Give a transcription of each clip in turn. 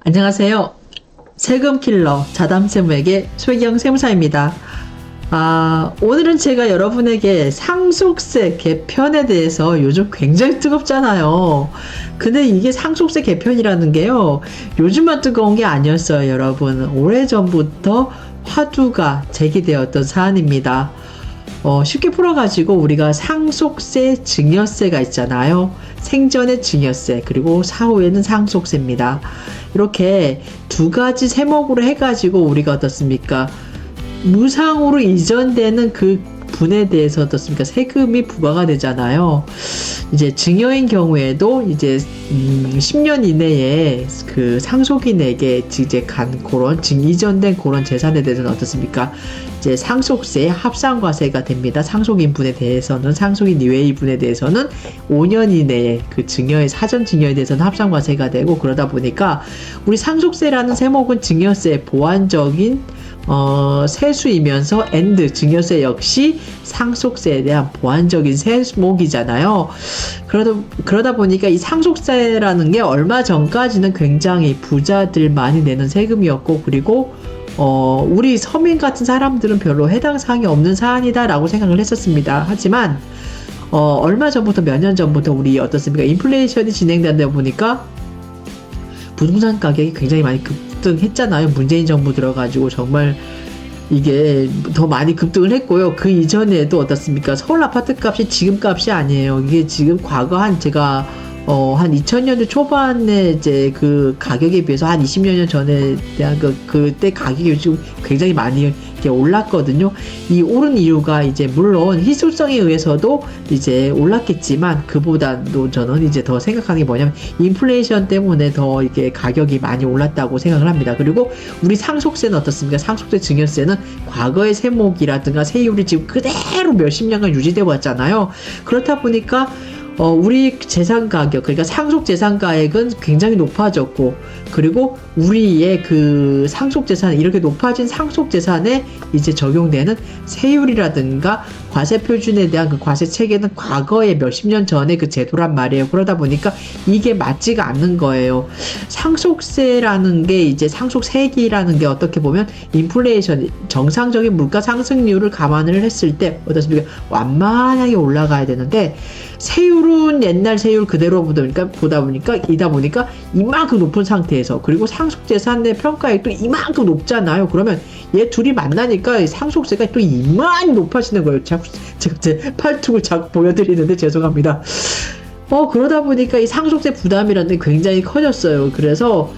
안녕하세요. 세금킬러 자담세무에게 최기영 세무사입니다. 오늘은 제가 여러분에게 상속세 개편에 대해서 요즘 굉장히 뜨겁잖아요. 근데 이게 상속세 개편이라는 게요, 요즘만 뜨거운 게 아니었어요, 여러분. 오래전부터 화두가 제기되었던 사안입니다. 쉽게 풀어가지고 우리가 상속세, 증여세가 있잖아요. 생전의 증여세, 그리고 사후에는 상속세입니다. 이렇게 두 가지 세목으로 해가지고 우리가 어떻습니까? 무상으로 이전되는 그 분에 대해서 어떻습니까? 세금이 부과가 되잖아요. 이제 증여인 경우에도 이제 10년 이내에 그 상속인에게 이제 간 그런 이전된 그런 재산에 대해서는 어떻습니까? 이제 상속세 합산과세가 됩니다. 상속인 분에 대해서는, 상속인 이외의 분에 대해서는 5년 이내에 그 증여의 사전 증여에 대해서는 합산과세가 되고, 그러다 보니까 우리 상속세라는 세목은 증여세 보완적인 세수이면서 증여세 역시 상속세에 대한 보완적인 세목이잖아요. 그러다 보니까 이 상속세라는 게 얼마 전까지는 굉장히 부자들만이 내는 세금이었고, 그리고 우리 서민 같은 사람들은 별로 해당 사항이 없는 사안이다라고 생각을 했었습니다. 하지만 얼마 전부터, 몇 년 전부터 우리 어떻습니까? 인플레이션이 진행되다 보니까 부동산 가격이 굉장히 많이 급등했잖아요. 문재인 정부 들어가지고 정말 이게 더 많이 급등을 했고요. 그 이전에도 어떻습니까? 서울 아파트 값이 지금 값이 아니에요. 이게 지금 과거 제가 한 2000년대 초반에 이제 그 가격에 비해서 한 20여 년 전에 대한 그때 가격이 지금 굉장히 많이 이렇게 올랐거든요. 이 오른 이유가 이제 물론 희소성에 의해서도 이제 올랐겠지만, 그보다도 저는 이제 더 생각하는 게 뭐냐면 인플레이션 때문에 더 이게 가격이 많이 올랐다고 생각을 합니다. 그리고 우리 상속세는 어떻습니까? 상속세, 증여세는 과거의 세목이라든가 세율이 지금 그대로 몇십 년간 유지되어 왔잖아요. 그렇다 보니까 우리 재산 가격, 그러니까 상속 재산 가액은 굉장히 높아졌고, 그리고 우리의 그 상속 재산, 이렇게 높아진 상속 재산에 이제 적용되는 세율이라든가 과세 표준에 대한 그 과세 체계는 과거에 몇십 년 전에 그 제도란 말이에요. 그러다 보니까 이게 맞지가 않는 거예요. 상속세라는 게 이제 상속세기라는 게 어떻게 보면 인플레이션, 정상적인 물가 상승률을 감안을 했을 때 어떻습니까? 완만하게 올라가야 되는데, 세율은 옛날 세율 그대로 보다 보니까 이만큼 높은 상태에서, 그리고 상속재산의 평가액도 이만큼 높잖아요. 그러면 얘 둘이 만나니까 상속세가 또 이만히 높아지는 거예요. 제가 제 팔뚝을 자꾸 보여드리는데 죄송합니다. 그러다 보니까 이 상속세 부담이라는 게 굉장히 커졌어요. 그래서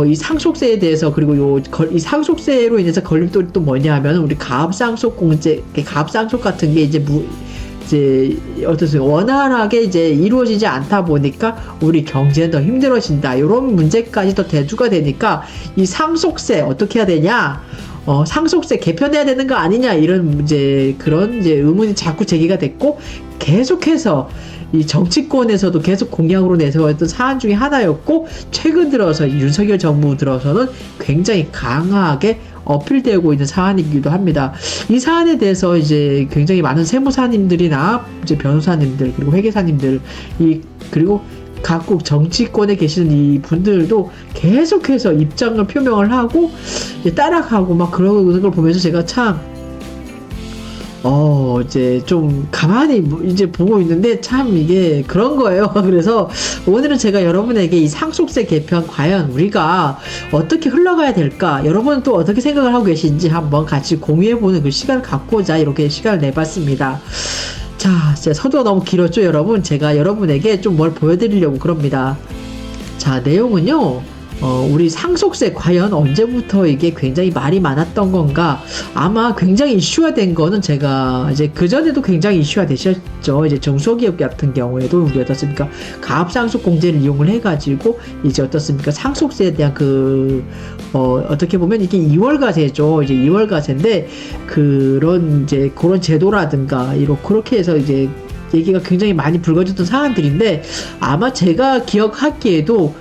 이 상속세에 대해서, 그리고 이 상속세로 인해서 걸림돌이 또 뭐냐 하면, 우리 가압상속공제, 가압상속 같은 게 이제 원활하게 이제 이루어지지 않다 보니까 우리 경제는 더 힘들어진다, 이런 문제까지 더 대두가 되니까 이 상속세 어떻게 해야 되냐, 상속세 개편해야 되는 거 아니냐, 이런 그런 의문이 자꾸 제기가 됐고, 계속해서 이 정치권에서도 계속 공약으로 내세웠던 사안 중에 하나였고, 최근 들어서 윤석열 정부 들어서는 굉장히 강하게 어필되고 있는 사안이기도 합니다. 이 사안에 대해서 이제 굉장히 많은 세무사님들이나 이제 변호사님들, 그리고 회계사님들, 그리고 각국 정치권에 계시는 이 분들도 계속해서 입장을 표명을 하고 따라가고 막 그러는 걸 보면서 제가 참 이제 좀 가만히 이제 보고 있는데, 참 이게 그런 거예요. 그래서 오늘은 제가 여러분에게 이 상속세 개편 과연 우리가 어떻게 흘러가야 될까, 여러분은 또 어떻게 생각을 하고 계신지 한번 같이 공유해보는 그 시간을 갖고자 이렇게 시간을 내봤습니다. 자, 이제 서두가 너무 길었죠, 여러분? 제가 여러분에게 좀 뭘 보여드리려고 그럽니다. 자, 내용은요, 우리 상속세 과연 언제부터 이게 굉장히 말이 많았던 건가? 아마 굉장히 이슈화 된 거는 제가 이제 그전에도 굉장히 이슈화 되셨죠. 이제 중소기업 같은 경우에도 우리 어떻습니까? 가압상속 공제를 이용을 해가지고 이제 어떻습니까? 상속세에 대한 어떻게 보면 이게 2월과세죠. 이제 2월과세인데, 그런 제도라든가 그렇게 해서 이제 얘기가 굉장히 많이 불거졌던 사안들인데, 아마 제가 기억하기에도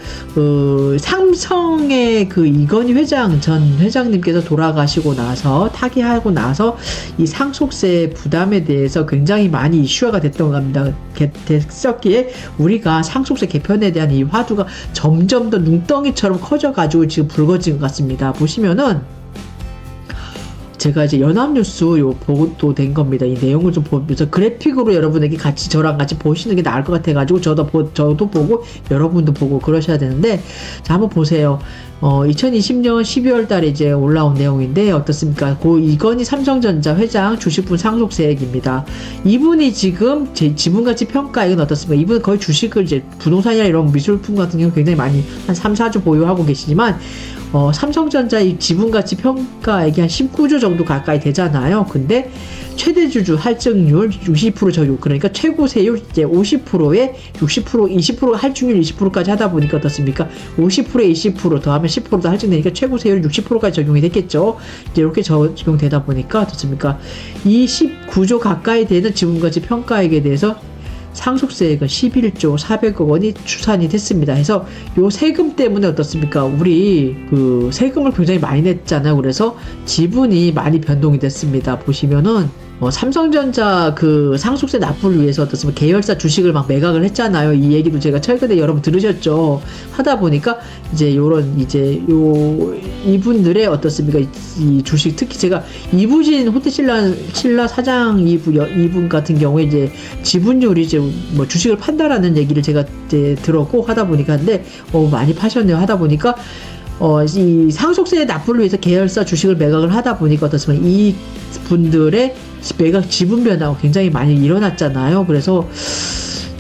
삼성의 그 이건희 전 회장님께서 돌아가시고 나서 타계하고 나서 이 상속세 부담에 대해서 굉장히 많이 이슈화가 됐던 겁니다. 됐었기에 우리가 상속세 개편에 대한 이 화두가 점점 더 눈덩이처럼 커져가지고 지금 불거진 것 같습니다. 보시면은 제가 이제 연합뉴스 요 보도된 겁니다. 이 내용을 좀 보면서 그래픽으로 여러분에게 같이 저랑 같이 보시는 게 나을 것 같아가지고 저도 보고 여러분도 보고 그러셔야 되는데, 자 한번 보세요. 2020년 12월 달에 이제 올라온 내용인데 어떻습니까? 고 이건희 삼성전자 회장 주식분 상속세액입니다. 이분이 지금 제 지분가치 평가액은 어떻습니까? 이분은 거의 주식을 이제 부동산이나 이런 미술품 같은 경우 굉장히 많이 한 3, 4조 보유하고 계시지만 삼성전자 이 지분가치 평가액이 한 19조 정도 가까이 되잖아요. 근데 최대 주주 할증률 60% 적용, 그러니까 최고 세율 이제 50%에 60%, 20% 할증률 20%까지 하다 보니까 어떻습니까? 50%에 20% 더하면 10%도 할증되니까 최고 세율 60%까지 적용이 됐겠죠. 이제 이렇게 적용되다 보니까 어떻습니까? 이 19조 가까이 되는 지분가치 평가액에 대해서 상속세액은 11조 400억 원이 추산이 됐습니다. 그래서 요 세금 때문에 어떻습니까? 우리 그 세금을 굉장히 많이 냈잖아요. 그래서 지분이 많이 변동이 됐습니다. 보시면은 삼성전자 그 상속세 납부를 위해서 어떻습니까? 계열사 주식을 막 매각을 했잖아요. 이 얘기도 제가 최근에 여러분 들으셨죠. 하다 보니까 이제 요런 이제 이분들의 어떻습니까? 이 주식, 특히 제가 이부진 호텔신라 사장 이분 같은 경우에 이제 지분율이 이제 뭐 주식을 판다라는 얘기를 제가 이제 들었고 하다 보니까 근데 많이 파셨네요. 하다 보니까 이 상속세 납부를 위해서 계열사 주식을 매각을 하다 보니까 어떻습니까? 이 분들의 매각 지분 변화가 굉장히 많이 일어났잖아요. 그래서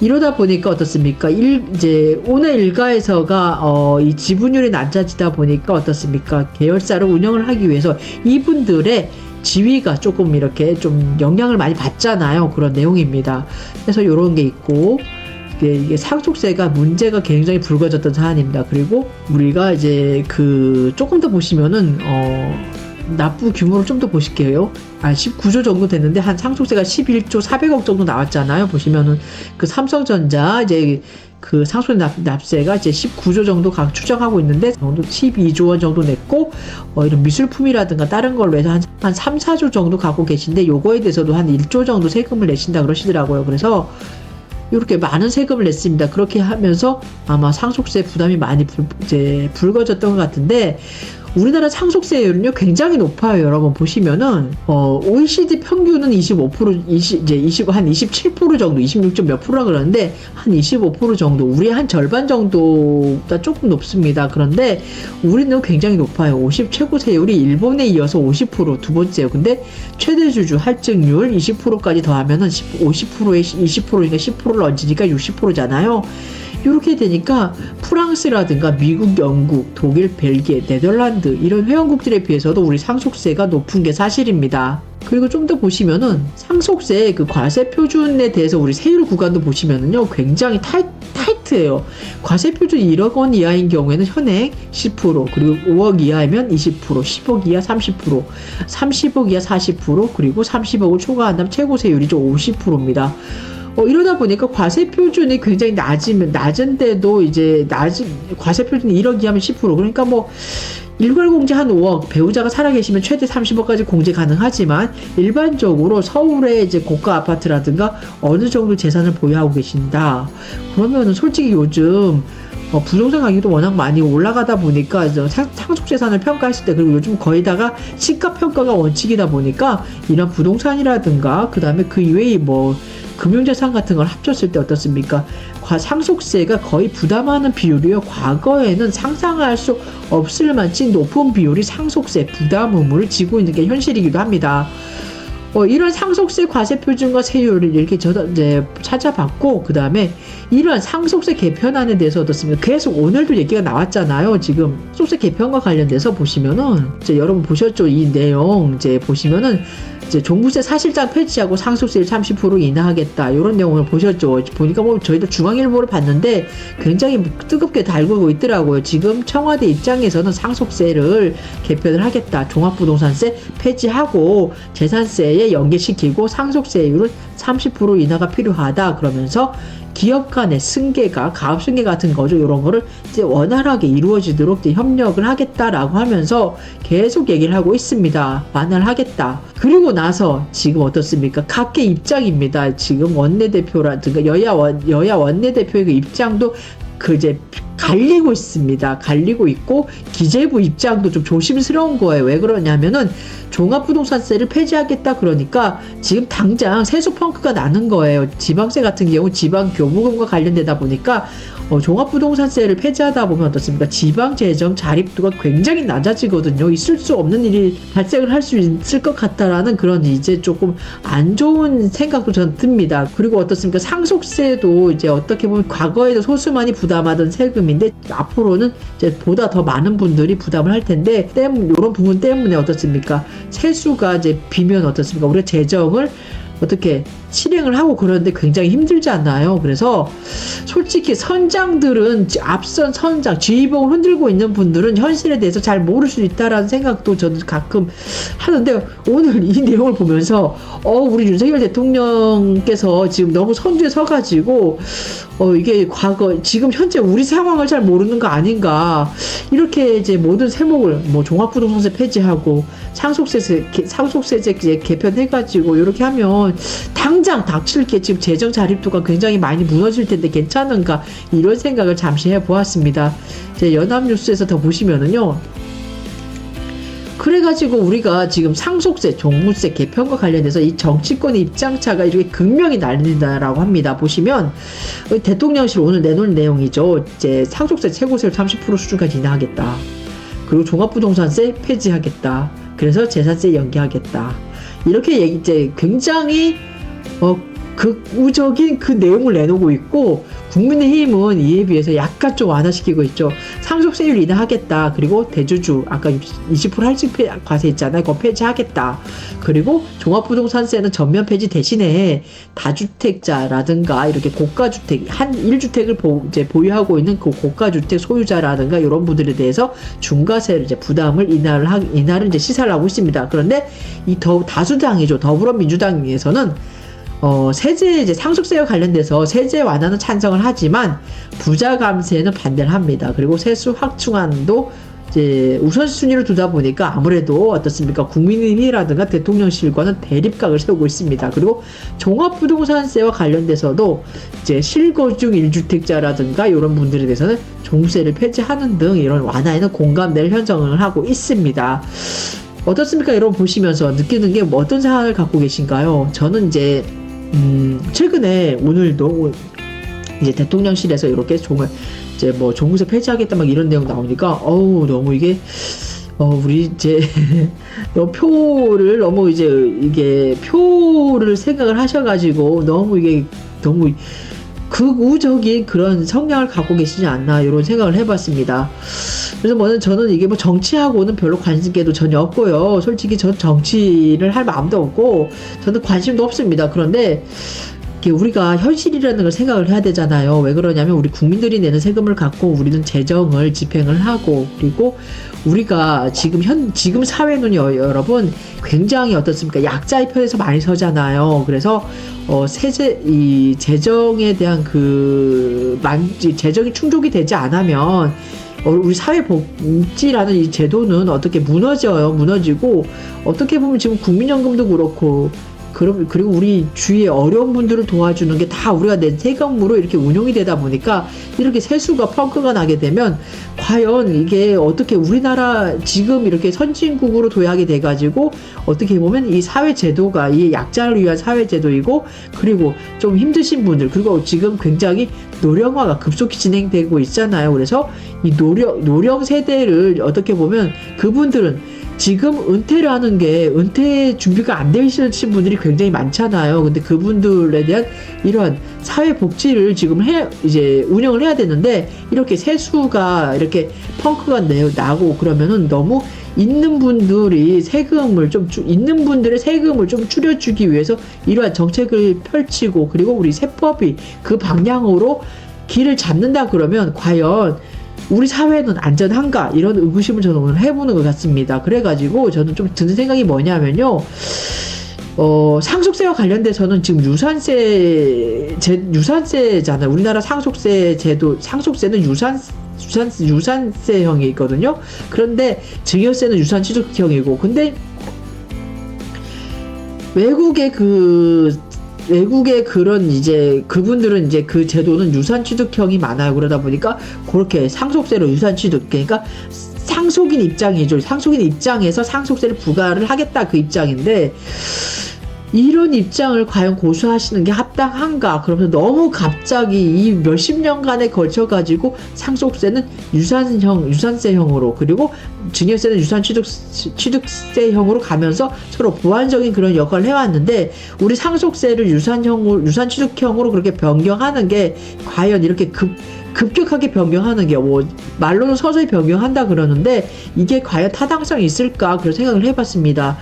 이러다 보니까 어떻습니까? 이제 오늘 일가에서가 이 지분율이 낮아지다 보니까 어떻습니까? 계열사를 운영을 하기 위해서 이분들의 지위가 조금 이렇게 좀 영향을 많이 받잖아요. 그런 내용입니다. 그래서 이런 게 있고, 이게 상속세가 문제가 굉장히 불거졌던 사안입니다. 그리고 우리가 이제 조금 더 보시면은 납부 규모를 좀 더 보실게요. 19조 정도 됐는데 한 상속세가 11조 400억 정도 나왔잖아요. 보시면은 그 삼성전자 이제 그 상속세 납세가 이제 19조 정도 각 추정하고 있는데 정도 12조 원 정도 냈고 이런 미술품이라든가 다른 걸로 해서 한 3, 4조 정도 갖고 계신데 요거에 대해서도 한 1조 정도 세금을 내신다 그러시더라고요. 그래서 이렇게 많은 세금을 냈습니다. 그렇게 하면서 아마 상속세 부담이 많이 불거졌던 것 같은데, 우리나라 상속세율은요 굉장히 높아요. 여러분 보시면은 OECD 평균은 25%, 한 27% 정도, 26점 몇 프로라 그러는데 한 25% 정도, 우리 한 절반 정도보다 조금 높습니다. 그런데 우리는 굉장히 높아요. 최고 세율이 일본에 이어서 50% 두 번째요. 근데 최대 주주 할증률 20%까지 더하면은 50%에 20%니까 10%를 얹으니까 60%잖아요. 이렇게 되니까 프랑스라든가 미국, 영국, 독일, 벨기에, 네덜란드 이런 회원국들에 비해서도 우리 상속세가 높은 게 사실입니다. 그리고 좀 더 보시면은 상속세 그 과세 표준에 대해서 우리 세율 구간도 보시면은요 굉장히 타이트해요. 과세 표준 1억 원 이하인 경우에는 현행 10%, 그리고 5억 이하이면 20%, 10억 이하 30%, 30억 이하 40%, 그리고 30억을 초과한다면 최고 세율이죠 50%입니다. 이러다 보니까 과세 표준이 굉장히 낮은데도 이제 과세 표준이 1억 이하면 10%, 그러니까 뭐 일괄공제 한 5억, 배우자가 살아계시면 최대 30억까지 공제 가능하지만 일반적으로 서울의 이제 고가 아파트라든가 어느 정도 재산을 보유하고 계신다. 그러면은 솔직히 요즘 부동산 가격도 워낙 많이 올라가다 보니까 상속재산을 평가했을 때, 그리고 요즘 거의다가 시가평가가 원칙이다 보니까 이런 부동산이라든가 그 다음에 그 이외의 뭐 금융자산 같은 걸 합쳤을 때 어떻습니까? 상속세가 거의 부담하는 비율이요. 과거에는 상상할 수 없을 만치 높은 비율이 상속세 부담 의무를 지고 있는 게 현실이기도 합니다. 이런 상속세 과세 표준과 세율을 이렇게 이제 찾아봤고, 그 다음에 이런 상속세 개편안에 대해서 어떻습니까? 계속 오늘도 얘기가 나왔잖아요. 지금 상속세 개편과 관련돼서 보시면은 이제 여러분 보셨죠? 이 내용 이제 보시면은 이제 종부세 사실상 폐지하고 상속세를 30% 인하하겠다 이런 내용을 보셨죠. 보니까 뭐 저희도 중앙일보를 봤는데 굉장히 뜨겁게 달구고 있더라고요. 지금 청와대 입장에서는 상속세를 개편을 하겠다, 종합부동산세 폐지하고 재산세에 종부세에 연계시키고 상속세율은 30% 인하가 필요하다. 그러면서 기업 간의 승계가 가압승계 같은 거죠. 이런 거를 이제 원활하게 이루어지도록 이제 협력을 하겠다라고 하면서 계속 얘기를 하고 있습니다. 완화를 하겠다. 그리고 나서 지금 어떻습니까? 각계 입장입니다. 지금 원내대표라든가 여야 원내대표의 그 입장도 그 이제 갈리고 있습니다. 갈리고 있고 기재부 입장도 좀 조심스러운 거예요. 왜 그러냐면은 종합부동산세를 폐지하겠다 그러니까 지금 당장 세수 펑크가 나는 거예요. 지방세 같은 경우 지방교부금과 관련되다 보니까 종합부동산세를 폐지하다 보면 어떻습니까? 지방재정 자립도가 굉장히 낮아지거든요. 있을 수 없는 일이 발생을 할 수 있을 것 같다라는 그런 이제 조금 안 좋은 생각도 저는 듭니다. 그리고 어떻습니까? 상속세도 이제 어떻게 보면 과거에도 소수만이 부담하던 세금인데 앞으로는 이제 보다 더 많은 분들이 부담을 할 텐데 이런 부분 때문에 어떻습니까? 세수가 이제 비면 어떻습니까? 우리가 재정을 어떻게 실행을 하고 그러는데 굉장히 힘들지 않나요? 그래서 솔직히 선장들은 앞선 선장, 지휘봉을 흔들고 있는 분들은 현실에 대해서 잘 모를 수 있다라는 생각도 저는 가끔 하는데 오늘 이 내용을 보면서 우리 윤석열 대통령께서 지금 너무 선두에 서가지고 이게 과거 지금 현재 우리 상황을 잘 모르는 거 아닌가 이렇게 이제 모든 세목을 뭐 종합부동산세 폐지하고 상속세제 개편해가지고 이렇게 하면 당장 닥칠 게 지금 재정 자립도가 굉장히 많이 무너질 텐데 괜찮은가 이런 생각을 잠시 해보았습니다. 이제 연합뉴스에서 더 보시면은요. 그래가지고 우리가 지금 상속세, 종부세 개편과 관련해서 이 정치권의 입장차가 이렇게 극명히 나뉜다라고 합니다. 보시면 대통령실 오늘 내놓은 내용이죠. 이제 상속세 최고세율 30% 수준까지 인하하겠다. 그리고 종합부동산세 폐지하겠다. 그래서 재산세 연기하겠다. 이렇게 이제 굉장히 극우적인 그 내용을 내놓고 있고 국민의힘은 이에 비해서 약간 좀 완화시키고 있죠. 상속세율 인하하겠다. 그리고 대주주 아까 20% 할증 과세 있잖아요. 그거 폐지하겠다. 그리고 종합부동산세는 전면 폐지 대신에 다주택자라든가 이렇게 고가주택 한 1주택을 이제 보유하고 있는 그 고가주택 소유자라든가 이런 분들에 대해서 중과세를 이제 부담을 인하를 이제 시사를 하고 있습니다. 그런데 이 다수당이죠. 더불어민주당에서는 세제 이제 상속세와 관련돼서 세제 완화는 찬성을 하지만 부자 감세에는 반대를 합니다. 그리고 세수 확충안도 이제 우선순위를 두다 보니까 아무래도 어떻습니까? 국민의힘이라든가 대통령실과는 대립각을 세우고 있습니다. 그리고 종합부동산세와 관련돼서도 이제 실거주 1주택자라든가 이런 분들에 대해서는 종부세를 폐지하는 등 이런 완화에는 공감대를 형성을 하고 있습니다. 어떻습니까? 여러분 보시면서 느끼는 게 어떤 상황을 갖고 계신가요? 저는 이제 최근에 오늘도 이제 대통령실에서 이렇게 이제 뭐 종부세 폐지하겠다 막 이런 내용 나오니까 너무 이게 우리 이제 너무 이제 이게 표를 생각을 하셔가지고 너무 이게 너무 극우적인 그런 성향을 갖고 계시지 않나 이런 생각을 해봤습니다. 그래서 저는 이게 뭐 정치하고는 별로 관심도 전혀 없고요. 솔직히 전 정치를 할 마음도 없고 저는 관심도 없습니다. 그런데 우리가 현실이라는 걸 생각을 해야 되잖아요. 왜 그러냐면 우리 국민들이 내는 세금을 갖고 우리는 재정을 집행을 하고 그리고 우리가 지금 사회는 여러분 굉장히 어떻습니까? 약자의 편에서 많이 서잖아요. 그래서 이 재정에 대한 재정이 충족이 되지 않으면 우리 사회복지라는 이 제도는 어떻게 무너지고 어떻게 보면 지금 국민연금도 그렇고 그리고 우리 주위에 어려운 분들을 도와주는 게 다 우리가 낸 세금으로 이렇게 운용이 되다 보니까 이렇게 세수가 펑크가 나게 되면 과연 이게 어떻게 우리나라 지금 이렇게 선진국으로 도약이 돼가지고 어떻게 보면 이 사회제도가 이 약자를 위한 사회제도이고 그리고 좀 힘드신 분들 그리고 지금 굉장히 노령화가 급속히 진행되고 있잖아요. 그래서 이 노령 세대를 어떻게 보면 그분들은 지금 은퇴를 하는 게 은퇴 준비가 안 되시는 분들이 굉장히 많잖아요. 근데 그분들에 대한 이러한 사회 복지를 지금 이제 운영을 해야 되는데 이렇게 세수가 이렇게 펑크가 나고 그러면은 너무 있는 분들의 세금을 좀 줄여주기 위해서 이러한 정책을 펼치고 그리고 우리 세법이 그 방향으로 길을 잡는다 그러면 과연 우리 사회는 안전한가? 이런 의구심을 저는 오늘 해보는 것 같습니다. 그래가지고 저는 좀 드는 생각이 뭐냐면요. 상속세와 관련돼서는 지금 유산세잖아요. 우리나라 상속세 제도, 상속세는 유산세형이 있거든요. 그런데 증여세는 유산취득형이고, 근데 외국의 그런 이제 그분들은 이제 그 제도는 유산취득형이 많아요. 그러다 보니까 그렇게 상속세로 유산취득, 그러니까 상속인 입장이죠. 상속인 입장에서 상속세를 부과를 하겠다, 그 입장인데, 이런 입장을 과연 고수하시는 게 합당한가? 그러면서 너무 갑자기 이 몇십 년간에 걸쳐가지고 상속세는 유산세형으로, 그리고 증여세는 취득세형으로 가면서 서로 보완적인 그런 역할을 해왔는데, 우리 상속세를 유산취득형으로 그렇게 변경하는 게 과연 이렇게 급격하게 변경하는 게, 말로는 서서히 변경한다 그러는데, 이게 과연 타당성이 있을까? 그런 생각을 해봤습니다.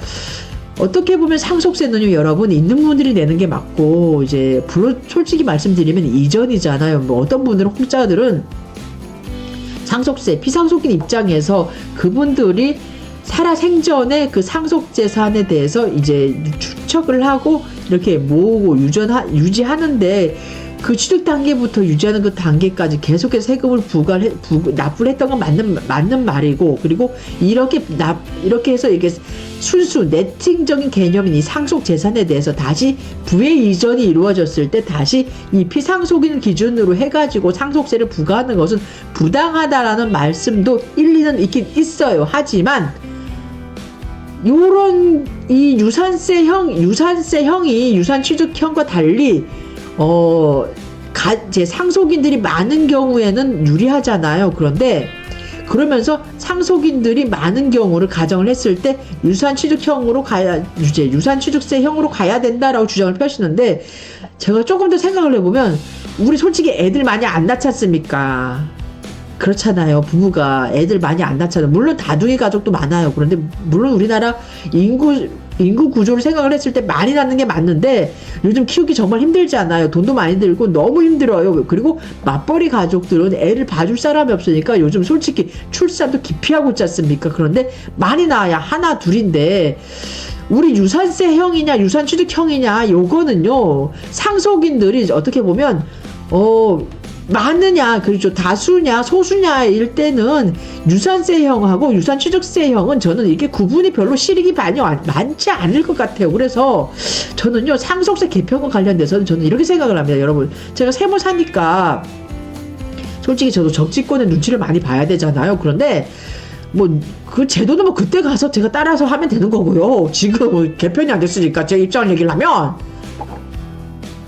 어떻게 보면 상속세는요, 여러분, 있는 분들이 내는 게 맞고, 이제, 솔직히 말씀드리면 이전이잖아요. 뭐, 어떤 분들은, 공짜들은 상속세, 피상속인 입장에서 그분들이 살아생전에 그 상속재산에 대해서 이제 추적을 하고, 이렇게 모으고 유지하는데, 그 취득 단계부터 유지하는 그 단계까지 계속해서 세금을 납부를 했던 건 맞는 말이고, 그리고 이렇게 해서 이게 순수 네팅적인 개념인 이 상속 재산에 대해서 다시 부의 이전이 이루어졌을 때 다시 이 피상속인 기준으로 해가지고 상속세를 부과하는 것은 부당하다라는 말씀도 일리는 있긴 있어요. 하지만 요런 이 유산세형이 유산취득형과 달리 제 상속인들이 많은 경우에는 유리하잖아요. 그런데 그러면서 상속인들이 많은 경우를 가정을 했을 때 유산취득세형으로 가야 된다라고 주장을 펴시는데, 제가 조금 더 생각을 해보면, 우리 솔직히 애들 많이 안 낳지 않습니까? 그렇잖아요. 부부가 애들 많이 안 낳잖아요. 물론 다둥이 가족도 많아요. 그런데 물론 우리나라 인구 구조를 생각을 했을 때 많이 낳는 게 맞는데, 요즘 키우기 정말 힘들지 않아요? 돈도 많이 들고 너무 힘들어요. 그리고 맞벌이 가족들은 애를 봐줄 사람이 없으니까 요즘 솔직히 출산도 기피하고 있지 않습니까? 그런데 많이 낳아야 하나 둘인데, 우리 유산세형이냐 유산취득형이냐, 요거는요, 상속인들이 어떻게 보면 많으냐, 그렇죠, 다수냐 소수냐일 때는 유산세형하고 유산취득세형은 저는 이게 구분이 별로 실익이 많지 않을 것 같아요. 그래서 저는요, 상속세 개편과 관련돼서는 저는 이렇게 생각을 합니다. 여러분, 제가 세무사니까 솔직히 저도 정치권의 눈치를 많이 봐야 되잖아요. 그런데 그 제도는 그때 가서 제가 따라서 하면 되는 거고요. 지금 개편이 안 됐으니까 제 입장을 얘기를 하면,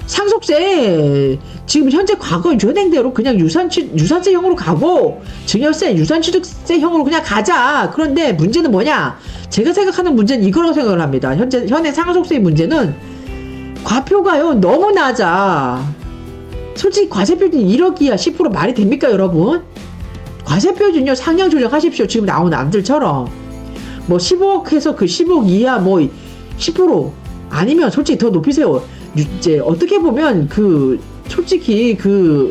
상속세 지금 현재 과거 현행대로 그냥 유산세형으로 가고, 증여세 유산취득세형으로 그냥 가자. 그런데 문제는 뭐냐? 제가 생각하는 문제는 이거라고 생각을 합니다. 현행 상속세의 문제는 과표가요 너무 낮아. 솔직히 과세표준 1억이야 10% 말이 됩니까, 여러분? 과세표준요 상향 조정하십시오. 지금 나오는 안들처럼 15억 해서 그 10억 이하 10% 아니면 솔직히 더 높이세요. 이제 어떻게 보면 솔직히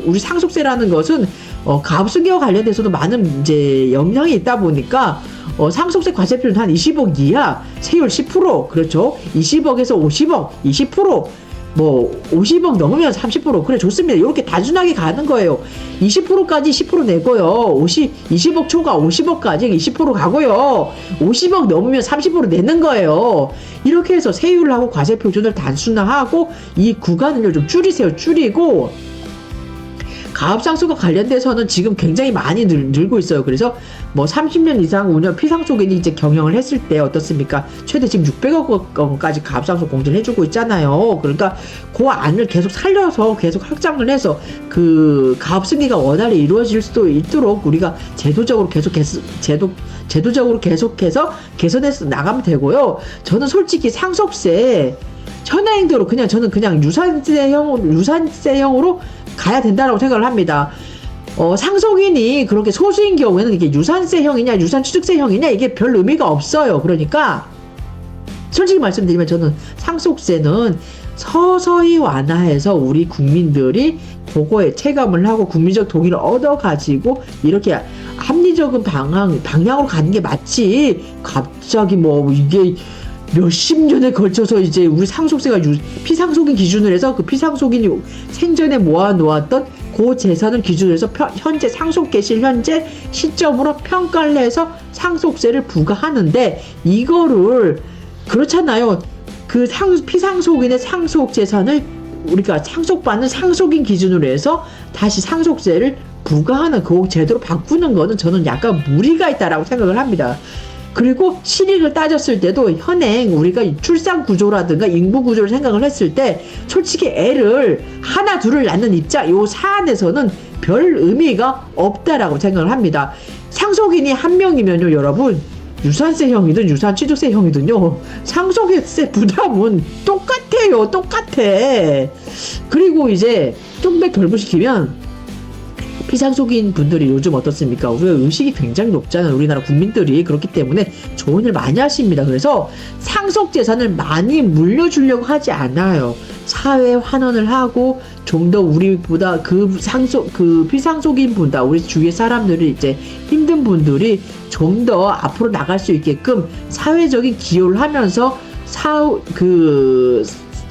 우리 상속세라는 것은 가압승계와 관련돼서도 많은 이제 영향이 있다 보니까 상속세 과세표는 한 20억 이하, 세율 10%, 그렇죠? 20억에서 50억, 20%, 50억 넘으면 30%, 그래, 좋습니다. 이렇게 단순하게 가는 거예요. 20%까지 10% 내고요. 20억 초과 50억까지 20% 가고요. 50억 넘으면 30% 내는 거예요. 이렇게 해서 세율하고 과세 표준을 단순화하고 이 구간을 좀 줄이고, 가압상수과 관련돼서는 지금 굉장히 많이 늘고 있어요. 그래서 30년 이상 운영 피상속인이 이제 경영을 했을 때 어떻습니까? 최대 지금 600억 원까지 가압상수 공제를 해주고 있잖아요. 그러니까 그 안을 계속 살려서 계속 확장을 해서 그 가압승계가 원활히 이루어질 수도 있도록 우리가 제도적으로 계속해서 개선해서 나가면 되고요. 저는 솔직히 상속세 현행대로 저는 그냥 유산세형으로 가야 된다라고 생각을 합니다. 상속인이 그렇게 소수인 경우에는 이게 유산세형이냐 유산취득세형이냐 이게 별 의미가 없어요. 그러니까 솔직히 말씀드리면 저는 상속세는 서서히 완화해서 우리 국민들이 그거에 체감을 하고 국민적 동의를 얻어가지고 이렇게 합리적인 방향으로 가는 게 맞지, 갑자기 이게 몇십 년에 걸쳐서 이제 우리 상속세가 피상속인 기준으로 해서 그 피상속인이 생전에 모아놓았던 그 재산을 기준으로 해서 현재 상속계실 현재 시점으로 평가를 해서 상속세를 부과하는데, 이거를 그렇잖아요. 그 피상속인의 상속 재산을 우리가 상속받는 상속인 기준으로 해서 다시 상속세를 부과하는 그 제도로 바꾸는 거는 저는 약간 무리가 있다라고 생각을 합니다. 그리고 실익을 따졌을 때도 현행 우리가 출산 구조라든가 인구 구조를 생각을 했을 때 솔직히 애를 하나 둘을 낳는 입장 요 사안에서는 별 의미가 없다라고 생각을 합니다. 상속인이 한 명이면요, 여러분, 유산세형이든 유산취득세형이든요, 상속세 부담은 똑같아요. 똑같아. 그리고 이제 좀 더 결부시키면 피상속인 분들이 요즘 어떻습니까? 우리가 의식이 굉장히 높잖아요. 우리나라 국민들이. 그렇기 때문에 좋은 일 많이 하십니다. 그래서 상속재산을 많이 물려주려고 하지 않아요. 사회 환원을 하고 좀 더 우리보다 그 피상속인 분다, 우리 주위의 사람들이 이제 힘든 분들이 좀 더 앞으로 나갈 수 있게끔 사회적인 기여를 하면서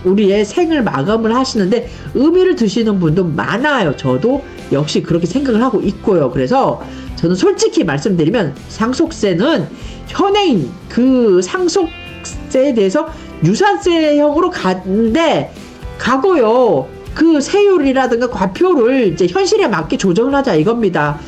우리의 생을 마감을 하시는데 의미를 두시는 분도 많아요. 저도 역시 그렇게 생각을 하고 있고요. 그래서 저는 솔직히 말씀드리면 상속세는 현행 그 상속세에 대해서 유산세형으로 가는데 가고요. 그 세율이라든가 과표를 이제 현실에 맞게 조정을 하자 이겁니다.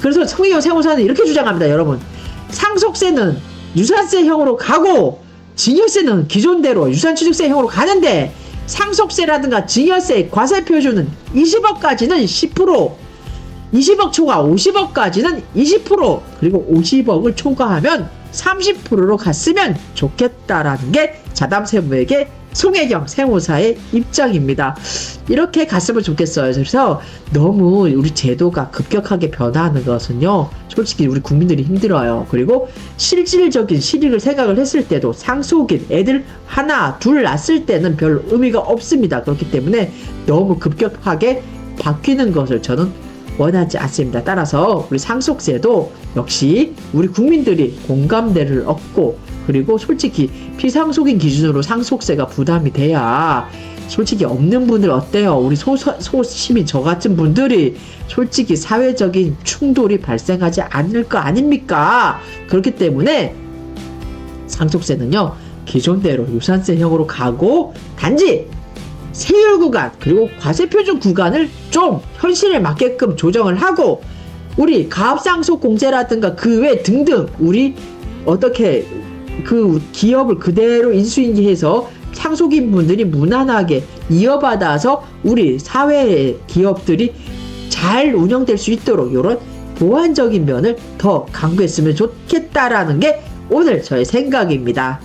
그래서 송혜경 세무사는 이렇게 주장합니다. 여러분, 상속세는 유산세형으로 가고 증여세는 기존대로 유산취득세형으로 가는데 상속세라든가 증여세 과세표준은 20억까지는 10%, 20억 초과 50억까지는 20%, 그리고 50억을 초과하면 30%로 갔으면 좋겠다라는 게 자담세무에게 송혜경 세무사의 입장입니다. 이렇게 갔으면 좋겠어요. 그래서 너무 우리 제도가 급격하게 변화하는 것은요, 솔직히 우리 국민들이 힘들어요. 그리고 실질적인 실익을 생각을 했을 때도 상속인 애들 하나 둘 낳았을 때는 별 의미가 없습니다. 그렇기 때문에 너무 급격하게 바뀌는 것을 저는 원하지 않습니다. 따라서 우리 상속세도 역시 우리 국민들이 공감대를 얻고, 그리고 솔직히 피상속인 기준으로 상속세가 부담이 돼야 솔직히 없는 분들 어때요? 우리 소시민 저 같은 분들이 솔직히 사회적인 충돌이 발생하지 않을 거 아닙니까? 그렇기 때문에 상속세는요, 기존대로 유산세형으로 가고 단지 세율 구간 그리고 과세표준 구간을 좀 현실에 맞게끔 조정을 하고, 우리 가압상속공제라든가 그 외 등등 우리 어떻게 그 기업을 그대로 인수인계해서 상속인 분들이 무난하게 이어받아서 우리 사회의 기업들이 잘 운영될 수 있도록 이런 보완적인 면을 더 강구했으면 좋겠다라는 게 오늘 저의 생각입니다.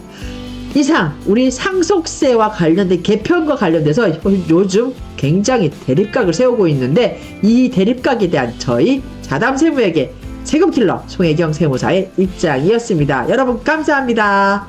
이상 우리 상속세와 관련된 개편과 관련돼서 요즘 굉장히 대립각을 세우고 있는데, 이 대립각에 대한 저희 자담세무에게 세금킬러 송혜경 세무사의 입장이었습니다. 여러분 감사합니다.